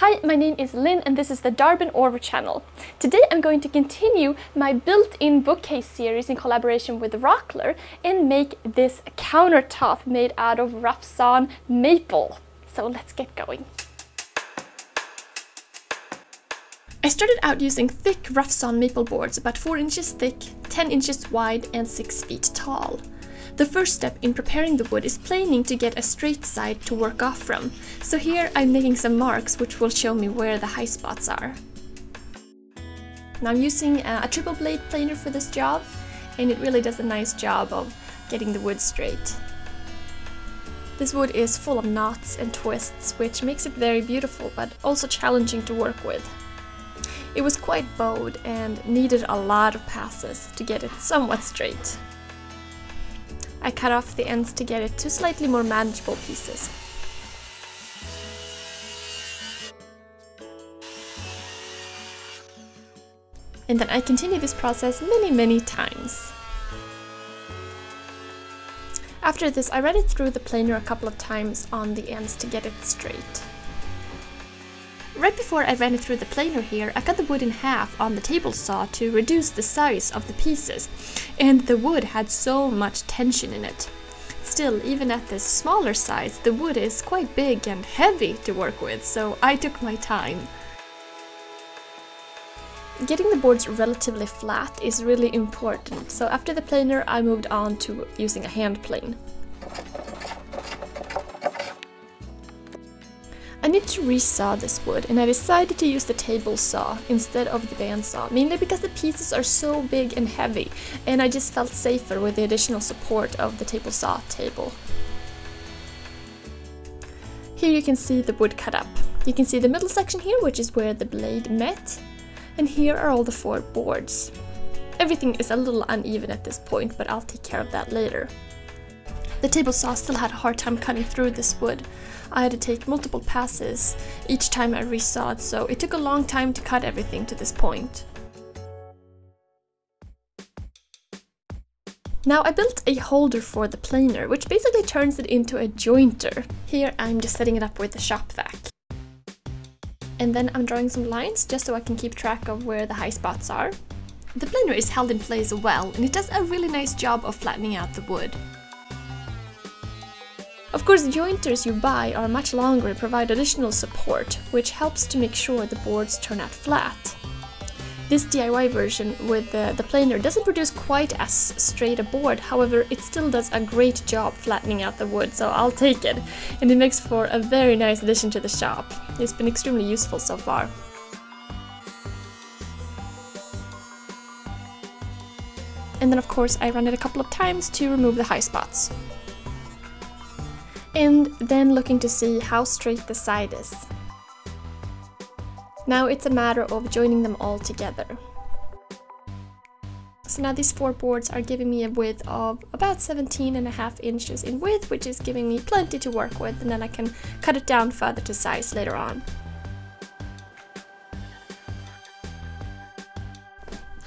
Hi, my name is Lynn and this is the Darbin Orvar channel. Today I'm going to continue my built-in bookcase series in collaboration with Rockler and make this countertop made out of rough sawn maple. So let's get going. I started out using thick rough sawn maple boards about 4 inches thick, 10 inches wide and 6 feet tall. The first step in preparing the wood is planing to get a straight side to work off from. So here I'm making some marks which will show me where the high spots are. Now I'm using a triple blade planer for this job, and it really does a nice job of getting the wood straight. This wood is full of knots and twists, which makes it very beautiful but also challenging to work with. It was quite bowed and needed a lot of passes to get it somewhat straight. I cut off the ends to get it to slightly more manageable pieces. And then I continue this process many times. After this, I ran it through the planer a couple of times on the ends to get it straight. Right before I ran it through the planer here, I cut the wood in half on the table saw to reduce the size of the pieces, and the wood had so much tension in it. Still, even at this smaller size, the wood is quite big and heavy to work with, so I took my time. Getting the boards relatively flat is really important, so after the planer I moved on to using a hand plane. I need to resaw this wood, and I decided to use the table saw instead of the bandsaw, mainly because the pieces are so big and heavy, and I just felt safer with the additional support of the table saw table. Here you can see the wood cut up. You can see the middle section here, which is where the blade met, and here are all the 4 boards. Everything is a little uneven at this point, but I'll take care of that later. The table saw still had a hard time cutting through this wood. I had to take multiple passes each time I resawed, so it took a long time to cut everything to this point. Now I built a holder for the planer, which basically turns it into a jointer. Here I'm just setting it up with the shop vac. And then I'm drawing some lines just so I can keep track of where the high spots are. The planer is held in place well, and it does a really nice job of flattening out the wood. Of course, the jointers you buy are much longer and provide additional support, which helps to make sure the boards turn out flat. This DIY version with the planer doesn't produce quite as straight a board, however it still does a great job flattening out the wood, so I'll take it, and it makes for a very nice addition to the shop. It's been extremely useful so far. And then of course I ran it a couple of times to remove the high spots. And then looking to see how straight the side is. Now it's a matter of joining them all together. So now these 4 boards are giving me a width of about 17.5 inches in width, which is giving me plenty to work with, and then I can cut it down further to size later on.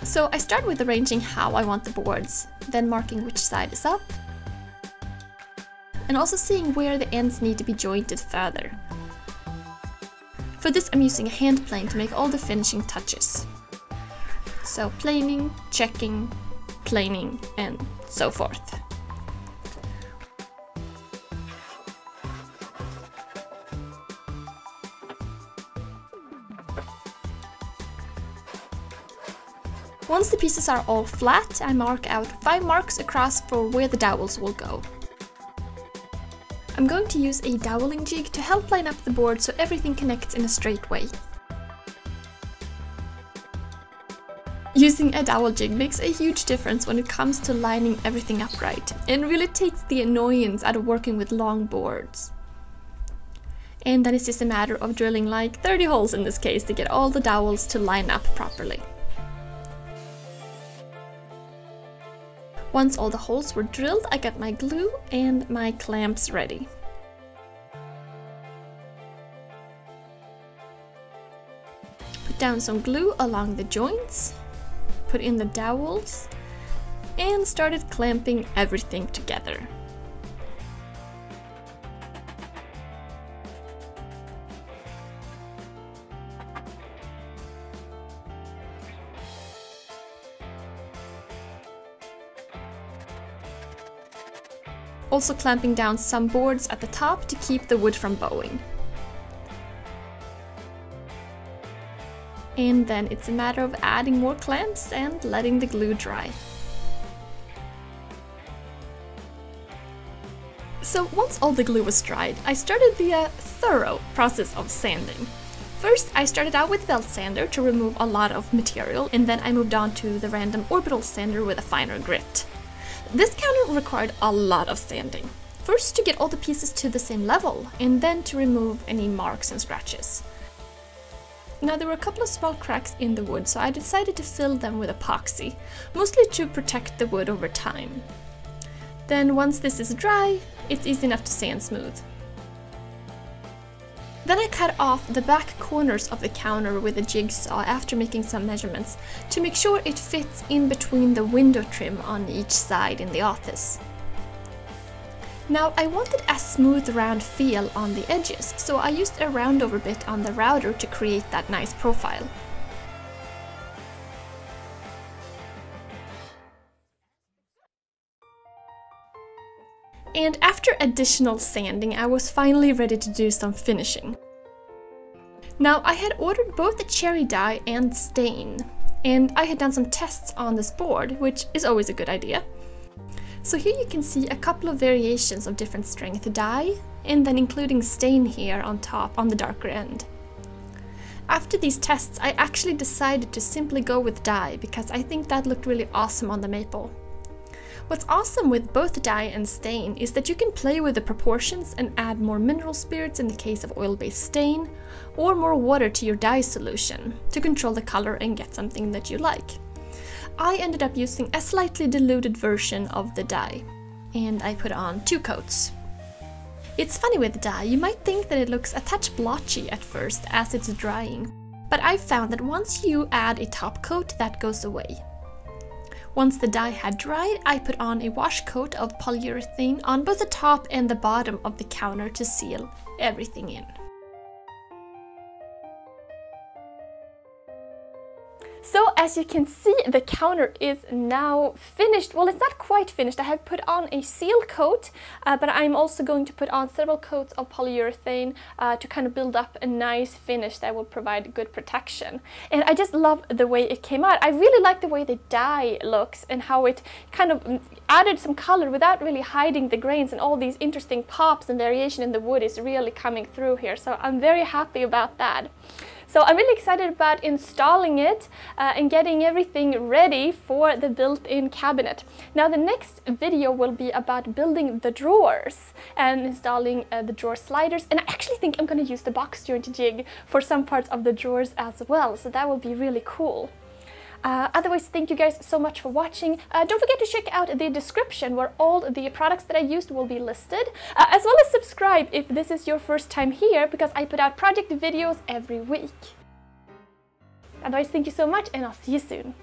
So I start with arranging how I want the boards, then marking which side is up, and also seeing where the ends need to be jointed further. For this I'm using a hand plane to make all the finishing touches. So planing, checking, planing, and so forth. Once the pieces are all flat, I mark out 5 marks across for where the dowels will go. I'm going to use a doweling jig to help line up the board so everything connects in a straight way. Using a dowel jig makes a huge difference when it comes to lining everything up right, and really takes the annoyance out of working with long boards. And then it's just a matter of drilling like 30 holes in this case to get all the dowels to line up properly. Once all the holes were drilled, I got my glue and my clamps ready. Put down some glue along the joints, put in the dowels, and started clamping everything together. also clamping down some boards at the top to keep the wood from bowing. And then it's a matter of adding more clamps and letting the glue dry. So once all the glue was dried, I started the thorough process of sanding. First, I started out with belt sander to remove a lot of material, and then I moved on to the random orbital sander with a finer grit. This counter required a lot of sanding. First to get all the pieces to the same level, and then to remove any marks and scratches. Now there were a couple of small cracks in the wood, so I decided to fill them with epoxy, mostly to protect the wood over time. Then once this is dry, it's easy enough to sand smooth. Then I cut off the back corners of the counter with a jigsaw after making some measurements to make sure it fits in between the window trim on each side in the office. Now I wanted a smooth round feel on the edges, so I used a roundover bit on the router to create that nice profile. And after additional sanding, I was finally ready to do some finishing. Now I had ordered both the cherry dye and stain, and I had done some tests on this board, which is always a good idea. So here you can see a couple of variations of different strength dye, and then including stain here on top on the darker end. After these tests, I actually decided to simply go with dye because I think that looked really awesome on the maple. What's awesome with both dye and stain is that you can play with the proportions and add more mineral spirits in the case of oil-based stain, or more water to your dye solution to control the color and get something that you like. I ended up using a slightly diluted version of the dye, and I put on 2 coats. It's funny with dye, you might think that it looks a touch blotchy at first as it's drying, but I've found that once you add a top coat, that goes away. Once the dye had dried, I put on a wash coat of polyurethane on both the top and the bottom of the counter to seal everything in. So as you can see, the counter is now finished. Well, it's not quite finished. I have put on a seal coat, but I'm also going to put on several coats of polyurethane to kind of build up a nice finish that will provide good protection. And I just love the way it came out. I really like the way the dye looks and how it kind of added some color without really hiding the grains, and all these interesting pops and variation in the wood is really coming through here. So I'm very happy about that. So I'm really excited about installing it and getting everything ready for the built-in cabinet. Now the next video will be about building the drawers and installing the drawer sliders, and I actually think I'm going to use the box joint jig for some parts of the drawers as well, so that will be really cool. Otherwise, thank you guys so much for watching. Don't forget to check out the description where all the products that I used will be listed, as well as subscribe if this is your first time here, because I put out project videos every week. Otherwise, thank you so much, and I'll see you soon.